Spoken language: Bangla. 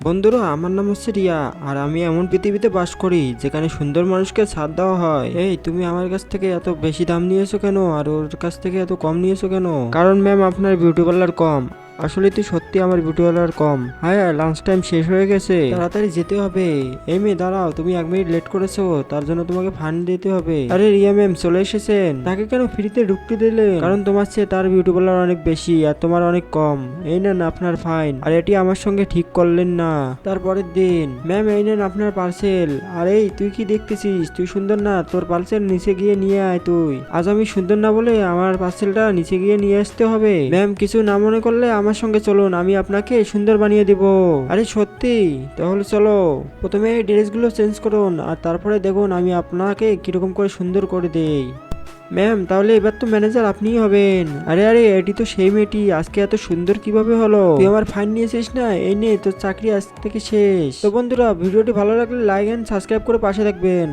বন্ধুরা, আমার নাম হচ্ছে রিয়া। আর আমি এমন পৃথিবীতে বাস করি যেখানে সুন্দর মানুষকে ছাড় দেওয়া হয়। এই তুমি আমার কাছ থেকে এত বেশি দাম নিয়েছো কেন, আর ওর কাছ থেকে এত কম নিয়েছো কেন? কারণ ম্যাম, আপনার বিউটি পার্লার কম। আসলে তো সত্যি আমার বিউটি পার্লার কম। হ্যাঁ, লাঞ্চ টাইম শেষ হয়ে গেছে, তাড়াতাড়ি যেতে হবে। এই মেয়ে দাঁড়াও, তুমি 1 মিনিট লেট করেছো, তার জন্য তোমাকে ফাইন দিতে হবে। আরে রিয়া ম্যাম চলে এসেছেন, তাকে কেন ফ্রিতে ঢুকতে দিলেন? কারণ তোমার চেয়ে তার বিউটি পার্লার অনেক বেশি আর তোমার অনেক কম। এই নেন আপনার ফাইন। আর এটি আমার সঙ্গে ঠিক করলেন না। তারপরের দিন, ম্যাম এই নেন আপনার পার্সেল। আর এই তুই কি দেখতেছিস? তুই সুন্দর না, তোর পার্সেল নিচে গিয়ে নিয়ে আয় তুই। আজ আমি সুন্দর না বলে আমার পার্সেলটা নিচে গিয়ে নিয়ে আসতে হবে। ম্যাম কিছু না মনে করলে আমার সঙ্গে চলুন, আমি আপনাকে সুন্দর বানিয়ে দিব। আরে সত্যি? তাহলে চলো। প্রথমে এই ড্রেসগুলো চেঞ্জ করুন, আর তারপরে দেখুন আমি আপনাকে কিরকম করে সুন্দর করে দেই। ম্যাম তাহলে এবার তো ম্যানেজার আপনিই হবেন। আরে আরে, এটি তো সেই মেয়েটি, আজকে এত সুন্দর কিভাবে হলো? তুই আমার ফাইন নিয়েছিস না, এই নে তোর চাকরি আজ থেকে শেষ। তো বন্ধুরা, ভিডিওটি ভালো লাগলে লাইক এন্ড সাবস্ক্রাইব করে পাশে থাকবেন।